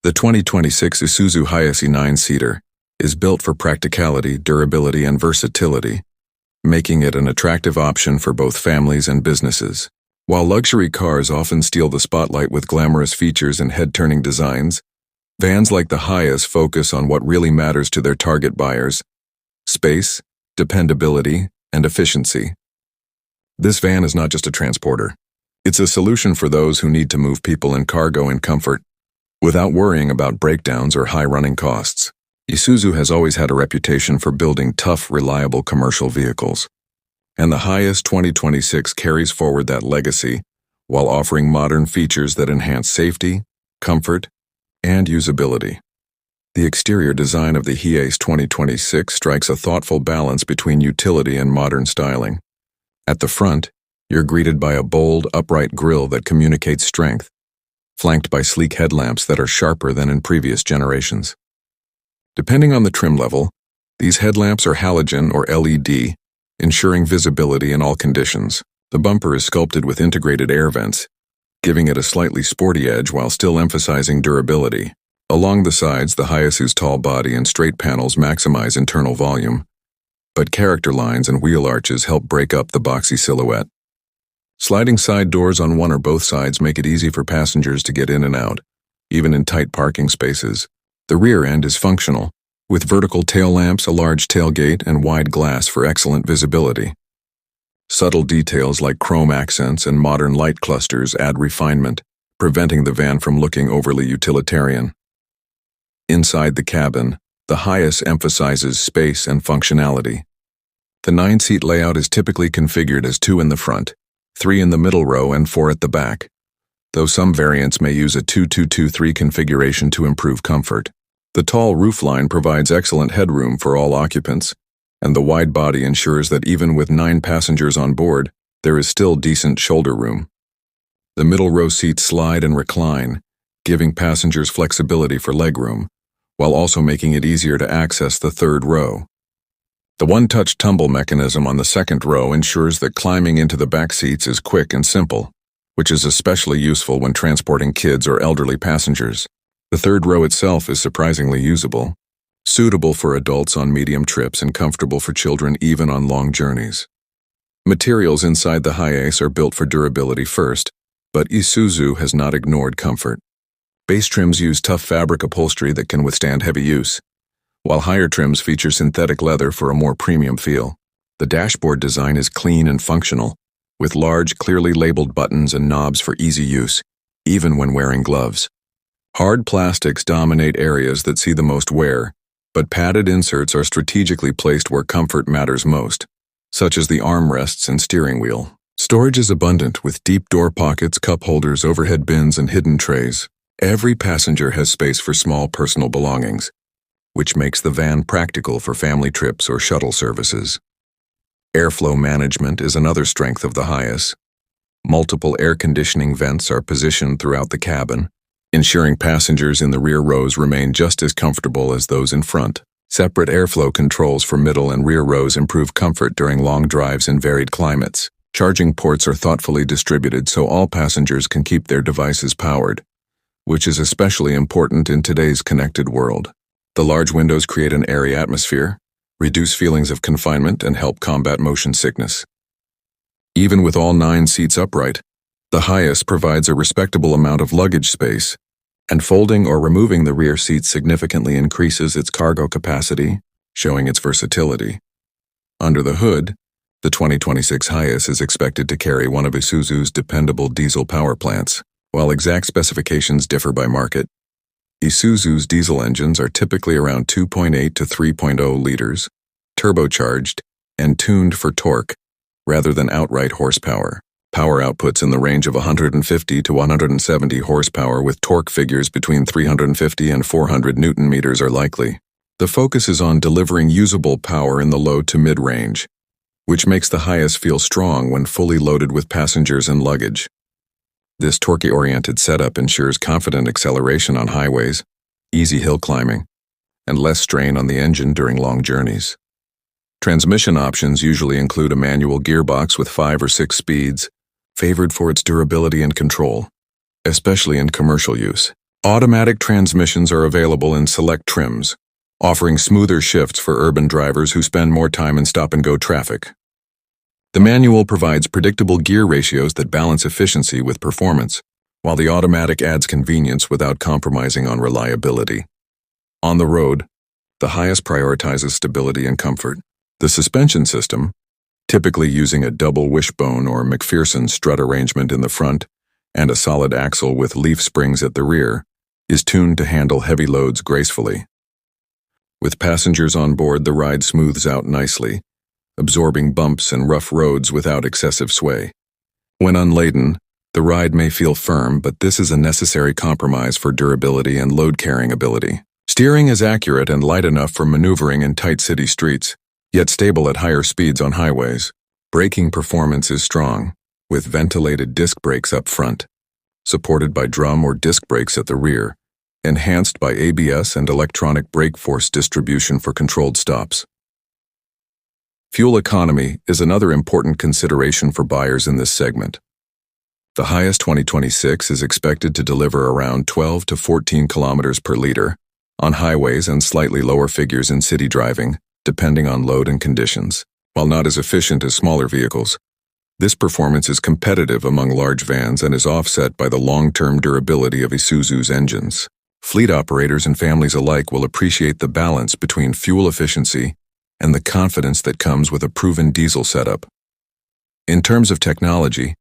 The 2026 Isuzu Hiace 9-seater is built for practicality, durability, and versatility, making it an attractive option for both families and businesses. While luxury cars often steal the spotlight with glamorous features and head-turning designs, vans like the Hiace focus on what really matters to their target buyers: space, dependability, and efficiency. This van is not just a transporter. It's a solution for those who need to move people and cargo in comfort, without worrying about breakdowns or high running costs. Isuzu has always had a reputation for building tough, reliable commercial vehicles, and the Hiace 2026 carries forward that legacy while offering modern features that enhance safety, comfort, and usability. The exterior design of the Hiace 2026 strikes a thoughtful balance between utility and modern styling. At the front, you're greeted by a bold, upright grille that communicates strength, flanked by sleek headlamps that are sharper than in previous generations. Depending on the trim level, these headlamps are halogen or LED, ensuring visibility in all conditions. The bumper is sculpted with integrated air vents, giving it a slightly sporty edge while still emphasizing durability. Along the sides, the Hiace's tall body and straight panels maximize internal volume, but character lines and wheel arches help break up the boxy silhouette. Sliding side doors on one or both sides make it easy for passengers to get in and out, even in tight parking spaces. The rear end is functional, with vertical tail lamps, a large tailgate, and wide glass for excellent visibility. Subtle details like chrome accents and modern light clusters add refinement, preventing the van from looking overly utilitarian. Inside the cabin, the Hiace emphasizes space and functionality. The 9-seat layout is typically configured as 2 in the front, 3 in the middle row, and 4 at the back, though some variants may use a 2-2-2-3 configuration to improve comfort. The tall roofline provides excellent headroom for all occupants, and the wide body ensures that even with 9 passengers on board, there is still decent shoulder room. The middle row seats slide and recline, giving passengers flexibility for legroom, while also making it easier to access the third row. The one-touch tumble mechanism on the second row ensures that climbing into the back seats is quick and simple, which is especially useful when transporting kids or elderly passengers. The third row itself is surprisingly usable, suitable for adults on medium trips and comfortable for children even on long journeys. Materials inside the Hiace are built for durability first, but Isuzu has not ignored comfort. Base trims use tough fabric upholstery that can withstand heavy use, while higher trims feature synthetic leather for a more premium feel. The dashboard design is clean and functional, with large, clearly labeled buttons and knobs for easy use, even when wearing gloves. Hard plastics dominate areas that see the most wear, but padded inserts are strategically placed where comfort matters most, such as the armrests and steering wheel. Storage is abundant, with deep door pockets, cup holders, overhead bins, and hidden trays. Every passenger has space for small personal belongings, which makes the van practical for family trips or shuttle services. Airflow management is another strength of the Hiace. Multiple air conditioning vents are positioned throughout the cabin, ensuring passengers in the rear rows remain just as comfortable as those in front. Separate airflow controls for middle and rear rows improve comfort during long drives in varied climates. Charging ports are thoughtfully distributed so all passengers can keep their devices powered, which is especially important in today's connected world. The large windows create an airy atmosphere, reduce feelings of confinement, and help combat motion sickness. Even with all 9 seats upright, the Hiace provides a respectable amount of luggage space, and folding or removing the rear seats significantly increases its cargo capacity, showing its versatility. Under the hood, the 2026 Hiace is expected to carry one of Isuzu's dependable diesel power plants. While exact specifications differ by market, Isuzu's diesel engines are typically around 2.8 to 3.0 liters, turbocharged, and tuned for torque, rather than outright horsepower. Power outputs in the range of 150 to 170 horsepower with torque figures between 350 and 400 Newton-meters are likely. The focus is on delivering usable power in the low to mid-range, which makes the Hiace feel strong when fully loaded with passengers and luggage. This torque-oriented setup ensures confident acceleration on highways, easy hill climbing, and less strain on the engine during long journeys. Transmission options usually include a manual gearbox with 5 or 6 speeds, favored for its durability and control, especially in commercial use. Automatic transmissions are available in select trims, offering smoother shifts for urban drivers who spend more time in stop-and-go traffic. The manual provides predictable gear ratios that balance efficiency with performance, while the automatic adds convenience without compromising on reliability. On the road, the Hiace prioritizes stability and comfort. The suspension system, typically using a double wishbone or McPherson strut arrangement in the front and a solid axle with leaf springs at the rear, is tuned to handle heavy loads gracefully. With passengers on board, the ride smooths out nicely, absorbing bumps and rough roads without excessive sway. When unladen, the ride may feel firm, but this is a necessary compromise for durability and load-carrying ability. Steering is accurate and light enough for maneuvering in tight city streets, yet stable at higher speeds on highways. Braking performance is strong, with ventilated disc brakes up front, supported by drum or disc brakes at the rear, enhanced by ABS and electronic brake force distribution for controlled stops. Fuel economy is another important consideration for buyers in this segment. The Hiace 2026 is expected to deliver around 12 to 14 kilometers per liter on highways and slightly lower figures in city driving, depending on load and conditions. While not as efficient as smaller vehicles, this performance is competitive among large vans and is offset by the long-term durability of Isuzu's engines. Fleet operators and families alike will appreciate the balance between fuel efficiency and the confidence that comes with a proven diesel setup. In terms of technology,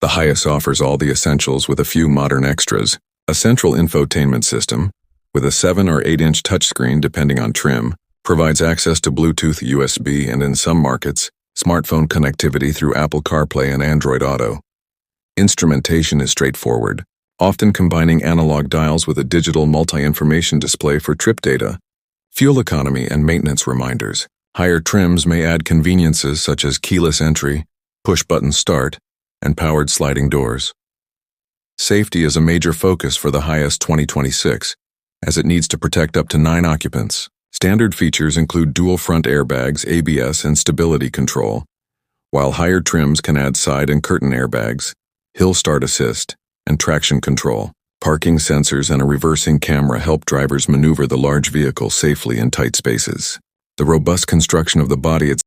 the Hiace offers all the essentials with a few modern extras: a central infotainment system, with a 7 or 8-inch touchscreen depending on trim, provides access to Bluetooth, USB, and in some markets, smartphone connectivity through Apple CarPlay and Android Auto. Instrumentation is straightforward, often combining analog dials with a digital multi-information display for trip data, fuel economy, and maintenance reminders. Higher trims may add conveniences such as keyless entry, push-button start, and powered sliding doors. Safety is a major focus for the Hiace 2026, as it needs to protect up to 9 occupants. Standard features include dual front airbags, ABS, and stability control, while higher trims can add side and curtain airbags, hill start assist, and traction control. Parking sensors and a reversing camera help drivers maneuver the large vehicle safely in tight spaces. The robust construction of the body itself